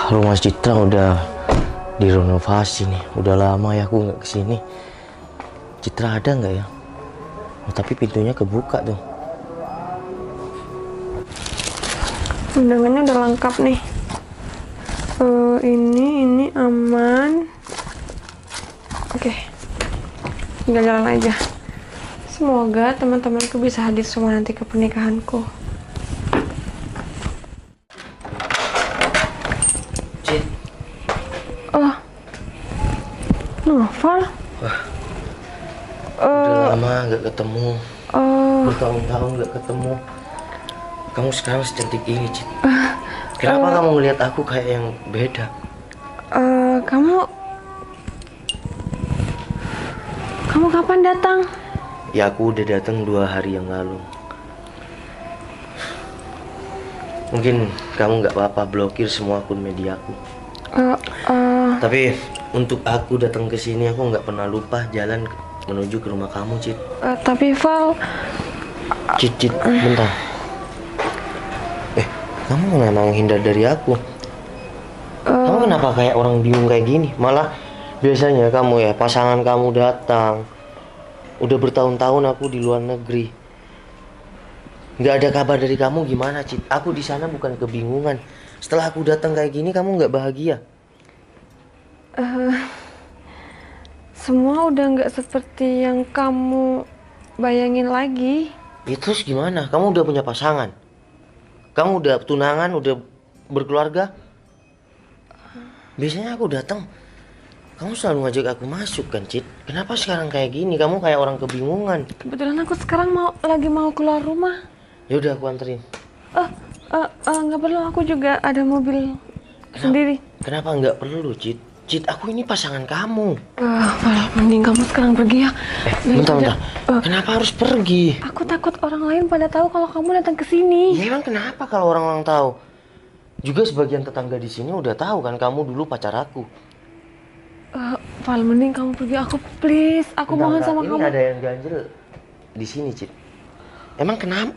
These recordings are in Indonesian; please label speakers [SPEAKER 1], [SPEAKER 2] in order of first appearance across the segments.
[SPEAKER 1] Rumah Citra udah direnovasi nih. Udah lama ya aku nggak kesini. Citra ada nggak ya? Oh, tapi pintunya kebuka tuh.
[SPEAKER 2] Undangannya udah lengkap nih. Ini aman. Oke, tinggal jalan aja. Semoga teman-temanku bisa hadir semua nanti ke pernikahanku.
[SPEAKER 1] Cit.
[SPEAKER 2] Oh, Noval.
[SPEAKER 1] Udah lama nggak ketemu.
[SPEAKER 2] Oh,
[SPEAKER 1] Bertahun-tahun nggak ketemu. Kamu sekarang secantik ini, Cit. Kenapa kamu ngelihat aku kayak yang beda?
[SPEAKER 2] kamu kapan datang?
[SPEAKER 1] Ya aku udah datang 2 hari yang lalu. Mungkin kamu nggak apa-apa blokir semua akun media aku. Tapi untuk aku datang ke sini aku nggak pernah lupa jalan menuju ke rumah kamu, Cit.
[SPEAKER 2] Tapi Val,
[SPEAKER 1] Cit, bentar. Kamu memang menghindar dari aku. Kamu kenapa kayak orang bingung kayak gini? Malah biasanya kamu ya pasangan kamu datang. Udah bertahun-tahun aku di luar negeri. Nggak ada kabar dari kamu gimana, Cit? Aku di sana bukan kebingungan. Setelah aku datang kayak gini kamu nggak bahagia?
[SPEAKER 2] semua udah nggak seperti yang kamu bayangin lagi.
[SPEAKER 1] Ya terus gimana? Kamu udah punya pasangan? Kamu udah tunangan, udah berkeluarga? Biasanya aku datang, kamu selalu ngajak aku masuk kan, Cit? Kenapa sekarang kayak gini? Kamu kayak orang kebingungan.
[SPEAKER 2] Kebetulan aku sekarang lagi mau keluar rumah.
[SPEAKER 1] Ya udah aku anterin.
[SPEAKER 2] Nggak perlu, aku juga ada mobil sendiri.
[SPEAKER 1] Kenapa nggak perlu, Cit? Cit, aku ini pasangan kamu.
[SPEAKER 2] Mending kamu sekarang pergi ya.
[SPEAKER 1] Bentar. Kenapa harus pergi?
[SPEAKER 2] Aku takut orang lain pada tahu kalau kamu datang ke sini.
[SPEAKER 1] Ya emang kenapa kalau orang-orang tahu? Juga sebagian tetangga di sini udah tahu kan kamu dulu pacar aku.
[SPEAKER 2] Val, mending kamu pergi. Aku please, aku mohon sama
[SPEAKER 1] ini
[SPEAKER 2] kamu.
[SPEAKER 1] ada yang ganjel di sini, Cit. Emang kenapa?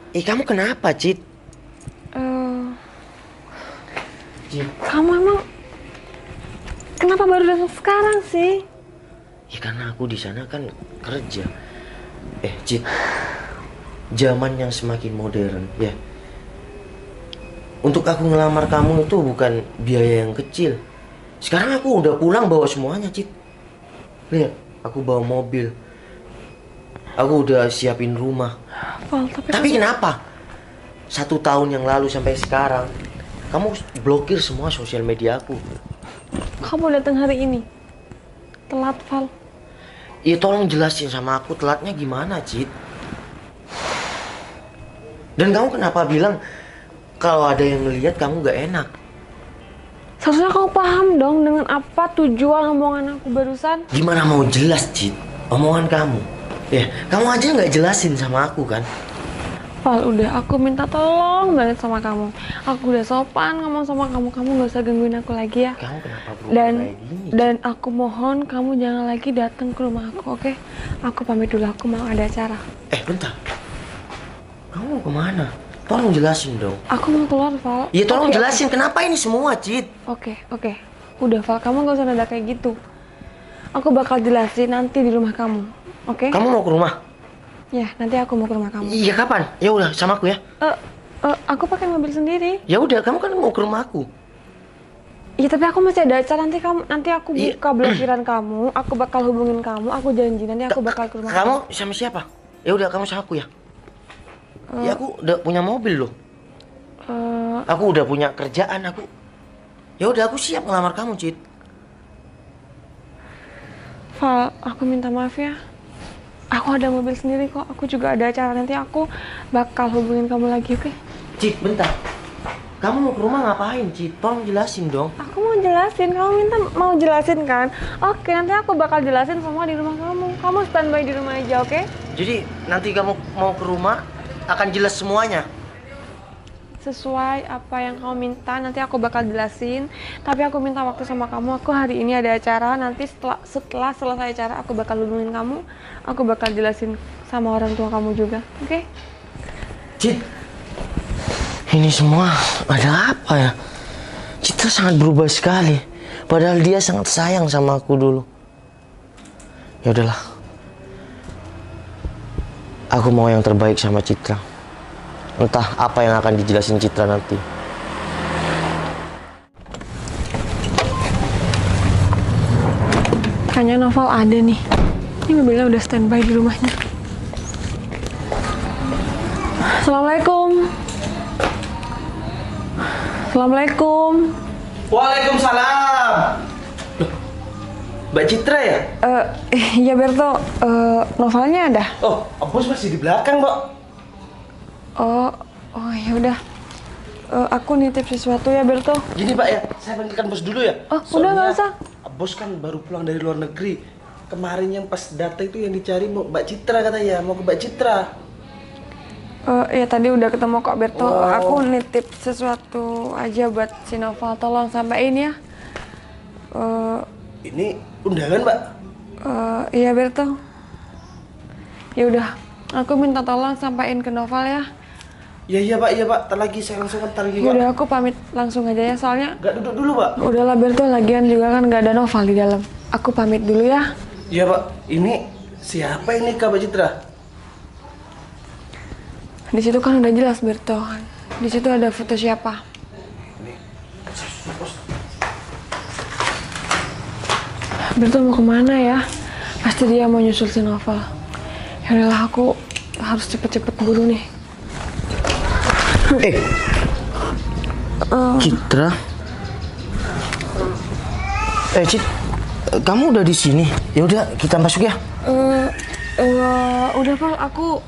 [SPEAKER 1] Kamu kenapa, Cit? Cit.
[SPEAKER 2] Kamu emang kenapa baru datang sekarang sih?
[SPEAKER 1] Ya karena aku di sana kan kerja. Cit. Zaman yang semakin modern, ya. Untuk aku ngelamar kamu itu bukan biaya yang kecil. Sekarang aku udah pulang bawa semuanya, Cit. Lihat, aku bawa mobil. Aku udah siapin rumah.
[SPEAKER 2] Val,
[SPEAKER 1] Tapi kenapa? 1 tahun yang lalu sampai sekarang, kamu blokir semua sosial media aku.
[SPEAKER 2] kamu datang hari ini telat, Val.
[SPEAKER 1] Ya tolong jelasin sama aku telatnya gimana, Cit. Dan kamu kenapa bilang kalau ada yang ngelihat kamu gak enak?
[SPEAKER 2] Seharusnya kamu paham dong dengan apa tujuan omongan aku barusan.
[SPEAKER 1] Gimana mau jelas, Cit? Omongan kamu. Ya, kamu aja nggak jelasin sama aku kan?
[SPEAKER 2] Val, udah, aku minta tolong banget sama kamu. Aku udah sopan ngomong sama kamu. Kamu gak usah gangguin aku lagi ya.
[SPEAKER 1] Kamu kenapa berubah kayak gini?
[SPEAKER 2] Dan aku mohon kamu jangan lagi datang ke rumah aku, oke? Aku pamit dulu, aku mau ada acara.
[SPEAKER 1] Bentar. Kamu mau kemana? Tolong jelasin dong.
[SPEAKER 2] Aku mau keluar, Val.
[SPEAKER 1] Ya tolong
[SPEAKER 2] Oke,
[SPEAKER 1] jelasin kenapa ini semua, Cit.
[SPEAKER 2] Oke. Udah, Val, kamu gak usah nada kayak gitu. Aku bakal jelasin nanti di rumah kamu, oke?
[SPEAKER 1] Kamu mau ke rumah?
[SPEAKER 2] Ya, nanti aku mau ke rumah kamu.
[SPEAKER 1] Iya, kapan? Ya udah, sama aku ya.
[SPEAKER 2] Aku pakai mobil sendiri.
[SPEAKER 1] Ya udah, kamu kan mau ke rumah aku.
[SPEAKER 2] Iya, tapi aku masih ada acara. Nanti aku
[SPEAKER 1] Iya.
[SPEAKER 2] buka blokiran kamu. Aku bakal hubungin kamu. Aku janji nanti aku bakal ke rumah
[SPEAKER 1] Kamu sama siapa? Ya udah, kamu sama aku ya. Ya aku udah punya mobil loh. Aku udah punya kerjaan aku. Ya udah, aku siap ngelamar kamu, Cit.
[SPEAKER 2] Val, aku minta maaf ya. Aku ada mobil sendiri kok. Aku juga ada acara. Nanti aku bakal hubungin kamu lagi, oke?
[SPEAKER 1] Cit, bentar. Kamu mau ke rumah ngapain, Cit? Tolong jelasin dong.
[SPEAKER 2] Aku mau jelasin. Kamu mau jelasin kan? Oke, nanti aku bakal jelasin semua di rumah kamu. Kamu standby di rumah aja, oke?
[SPEAKER 1] Jadi nanti kamu mau ke rumah akan jelas semuanya.
[SPEAKER 2] Sesuai apa yang kamu minta, nanti aku bakal jelasin. Tapi aku minta waktu sama kamu. Aku hari ini ada acara. Nanti setelah selesai acara, aku bakal hubungin kamu. Aku bakal jelasin sama orang tua kamu juga, oke?
[SPEAKER 1] Cit, ini semua ada apa ya? Citra sangat berubah sekali. Padahal dia sangat sayang sama aku dulu. Ya udahlah. Aku mau yang terbaik sama Citra. Entah apa yang akan dijelasin Citra nanti.
[SPEAKER 2] Kayaknya Noval ada nih. Ini mobilnya udah standby di rumahnya. Assalamualaikum. Assalamualaikum.
[SPEAKER 3] Waalaikumsalam. Loh, Mbak Citra ya?
[SPEAKER 2] Iya Berto, Novalnya ada?
[SPEAKER 3] Oh, bos masih di belakang, Mbak.
[SPEAKER 2] Oh ya udah. Aku nitip sesuatu ya Berto.
[SPEAKER 3] Gini, Pak ya, saya panggilkan bos dulu ya.
[SPEAKER 2] Oh, udah nggak usah.
[SPEAKER 3] Bos kan baru pulang dari luar negeri. Kemarin yang pas data itu yang dicari mau Mbak Citra katanya, mau ke Mbak Citra.
[SPEAKER 2] Ya tadi udah ketemu kok Berto.
[SPEAKER 3] Oh.
[SPEAKER 2] Aku nitip sesuatu aja buat si Noval. Tolong sampaiin ya.
[SPEAKER 3] Ini undangan, Mbak.
[SPEAKER 2] Iya Berto. Ya udah, aku minta tolong sampaiin ke Noval ya.
[SPEAKER 3] Iya Pak, iya Pak. Ntar lagi saya langsung ntar lagi,
[SPEAKER 2] Ya
[SPEAKER 3] Pak.
[SPEAKER 2] udah, aku pamit langsung aja ya, soalnya
[SPEAKER 3] Nggak duduk dulu, Pak.
[SPEAKER 2] udahlah Berto, lagian juga kan nggak ada Noval di dalam. Aku pamit dulu ya.
[SPEAKER 3] Iya, Pak. Ini siapa ini Kak Mbak Citra?
[SPEAKER 2] Di situ kan udah jelas Berto. Di situ ada foto siapa. Berto mau kemana ya? Pasti dia mau nyusul si Noval. Ya udahlah, aku harus cepet-cepet dulu nih.
[SPEAKER 1] Citra. Cit, kamu udah di sini. Ya udah, kita masuk ya.
[SPEAKER 2] Udah Val, aku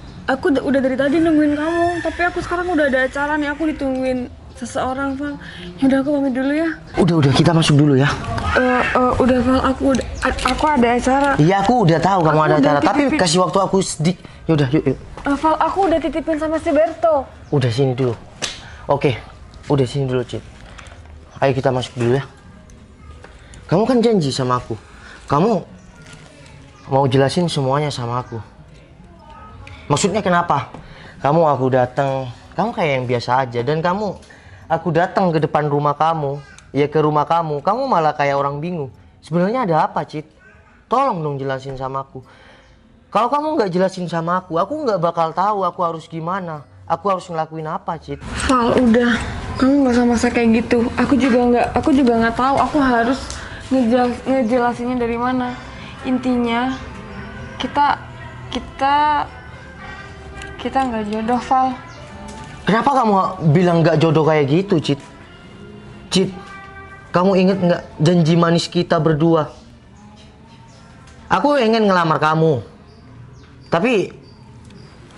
[SPEAKER 2] udah dari tadi nungguin kamu, tapi aku sekarang udah ada acara nih, aku ditungguin seseorang Val. Yaudah aku pamit dulu ya.
[SPEAKER 1] Udah, kita masuk dulu ya.
[SPEAKER 2] Udah Val, aku ada acara.
[SPEAKER 1] Iya, aku udah tahu kamu
[SPEAKER 2] Aku
[SPEAKER 1] ada
[SPEAKER 2] udah
[SPEAKER 1] acara, tapi
[SPEAKER 2] titipin.
[SPEAKER 1] kasih waktu aku sedikit. Yaudah, yuk.
[SPEAKER 2] Val, aku udah titipin sama si Berto.
[SPEAKER 1] Udah sini dulu. Oke, udah sini dulu, Cit. Ayo kita masuk dulu ya. Kamu kan janji sama aku. Kamu mau jelasin semuanya sama aku. Maksudnya kenapa? Aku datang, kamu kayak yang biasa aja. Dan aku datang ke depan rumah kamu, ya ke rumah kamu malah kayak orang bingung. Sebenarnya ada apa, Cit? Tolong dong jelasin sama aku. Kalau kamu nggak jelasin sama aku nggak bakal tahu aku harus gimana. Aku harus ngelakuin apa, Cit?
[SPEAKER 2] Val, udah, kamu nggak usah masa kayak gitu. Aku juga nggak tahu. Aku harus ngejelasinnya dari mana. Intinya kita nggak jodoh, Val.
[SPEAKER 1] Kenapa kamu bilang nggak jodoh kayak gitu, Cit? Cit, kamu inget nggak janji manis kita berdua? Aku ingin ngelamar kamu, tapi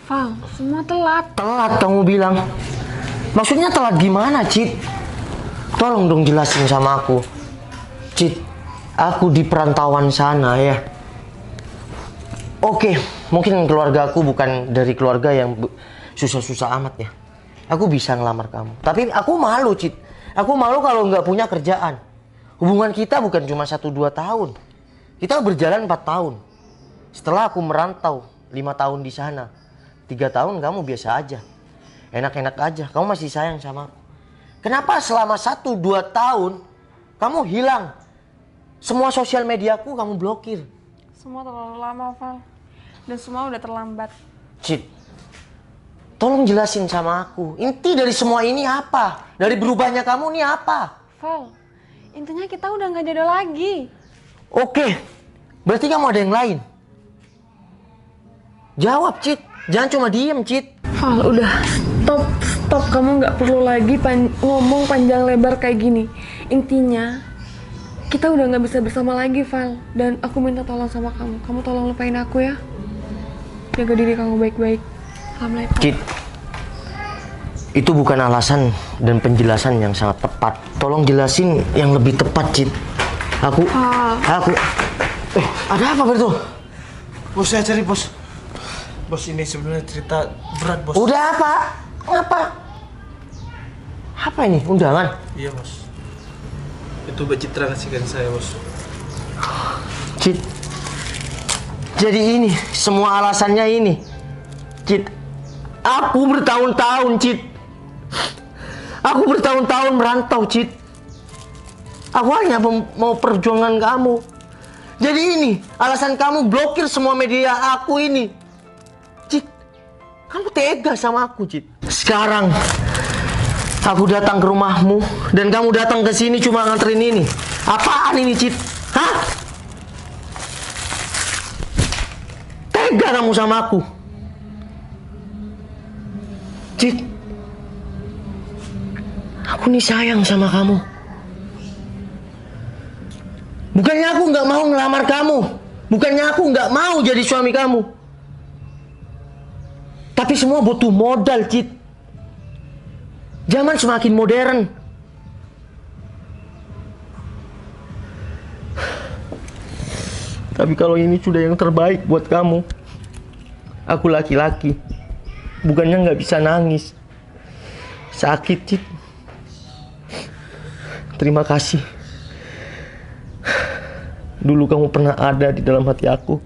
[SPEAKER 2] Val, semua telat.
[SPEAKER 1] telat kamu bilang. Maksudnya telat gimana, Cit? Tolong dong jelasin sama aku. Cit, aku di perantauan sana ya. Oke, mungkin keluarga aku bukan dari keluarga yang susah-susah amat ya. Aku bisa ngelamar kamu. Tapi aku malu, Cit. Aku malu kalau nggak punya kerjaan. Hubungan kita bukan cuma 1-2 tahun. Kita berjalan 4 tahun. Setelah aku merantau 5 tahun di sana. 3 tahun kamu biasa aja. Enak-enak aja. Kamu masih sayang sama aku. Kenapa selama 1-2 tahun kamu hilang? Semua sosial mediaku kamu blokir.
[SPEAKER 2] Semua terlalu lama, Val. Dan semua udah terlambat.
[SPEAKER 1] Cit, tolong jelasin sama aku. Inti dari semua ini apa? Dari berubahnya kamu ini apa?
[SPEAKER 2] Val, intinya kita udah nggak jodoh lagi.
[SPEAKER 1] Oke, berarti kamu ada yang lain. Jawab, Cit. Jangan cuma diem, Cit.
[SPEAKER 2] Val, udah. Stop. Kamu nggak perlu lagi ngomong panjang lebar kayak gini. Intinya, kita udah nggak bisa bersama lagi, Val. Dan aku minta tolong sama kamu. Kamu tolong lupain aku ya. Jaga diri kamu baik-baik. Assalamualaikum.
[SPEAKER 1] Cit, itu bukan alasan dan penjelasan yang sangat tepat. Tolong jelasin yang lebih tepat, Cit. Aku. Ada apa, Berto?
[SPEAKER 3] Bos, saya cari, Bos. Bos, ini sebenarnya cerita berat, Bos.
[SPEAKER 1] Udah apa? Apa? Apa ini? Undangan?
[SPEAKER 3] Iya, Bos. Itu Mbak Citra kasihkan saya, Bos.
[SPEAKER 1] Cit. Jadi ini, semua alasannya ini. Cit, aku bertahun-tahun, Cit. Aku bertahun-tahun merantau, Cit. Aku hanya mau perjuangan kamu. Jadi ini alasan kamu blokir semua media aku ini. Cit, kamu tega sama aku, Cit. Sekarang aku datang ke rumahmu dan kamu datang ke sini cuma nganterin ini. Apaan ini, Cit? Hah? Tega kamu sama aku. Cit, aku nih sayang sama kamu. Bukannya aku nggak mau ngelamar kamu. Bukannya aku nggak mau jadi suami kamu. Tapi semua butuh modal, Cit. Zaman semakin modern. Tapi kalau ini sudah yang terbaik buat kamu. Aku laki-laki. Bukannya nggak bisa nangis. Sakit, Cit. Terima kasih. Dulu kamu pernah ada di dalam hati aku.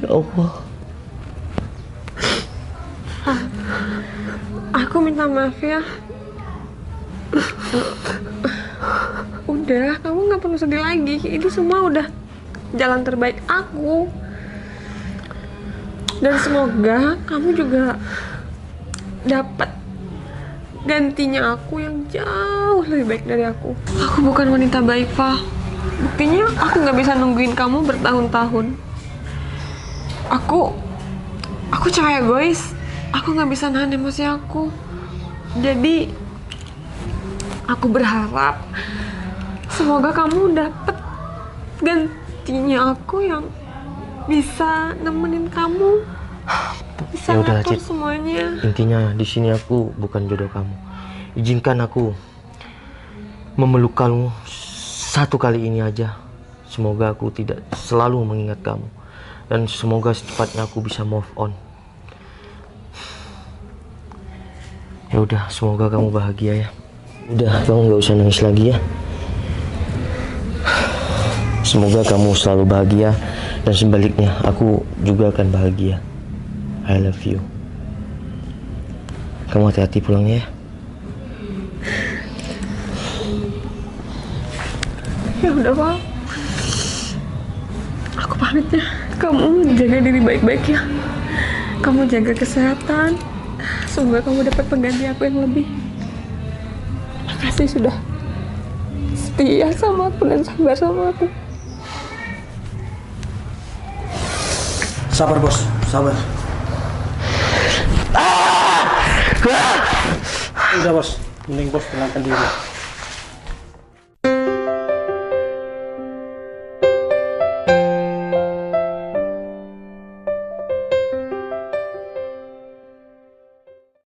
[SPEAKER 1] Ya Allah.
[SPEAKER 2] Aku minta maaf ya. Udah, kamu nggak perlu sedih lagi. Ini semua udah jalan terbaik aku. Dan semoga kamu juga dapat gantinya aku yang jauh lebih baik dari aku. Aku bukan wanita baik, Fa. Buktinya aku nggak bisa nungguin kamu bertahun-tahun. Aku cewek egois. Aku nggak bisa nahan emosi aku. Jadi aku berharap semoga kamu dapat gantinya aku yang bisa nemenin kamu, bisa
[SPEAKER 1] Ya udah,
[SPEAKER 2] ngatur
[SPEAKER 1] Cit.
[SPEAKER 2] semuanya.
[SPEAKER 1] Intinya di sini aku bukan jodoh kamu. Izinkan aku memeluk kamu satu kali ini aja. Semoga aku tidak selalu mengingat kamu. Dan semoga secepatnya aku bisa move on. Ya udah, semoga kamu bahagia ya. Udah, kamu nggak usah nangis lagi ya. Semoga kamu selalu bahagia. Dan sebaliknya, aku juga akan bahagia. I love you. Kamu hati-hati pulangnya ya.
[SPEAKER 2] Ya udah, Pak. Aku pamit ya. Kamu jaga diri baik-baik ya. Kamu jaga kesehatan. Semoga kamu dapat pengganti aku yang lebih. Makasih sudah setia sama aku dan sabar sama aku.
[SPEAKER 3] Sabar, Bos. Sabar. Udah, Bos. Mending Bos tenangkan diri.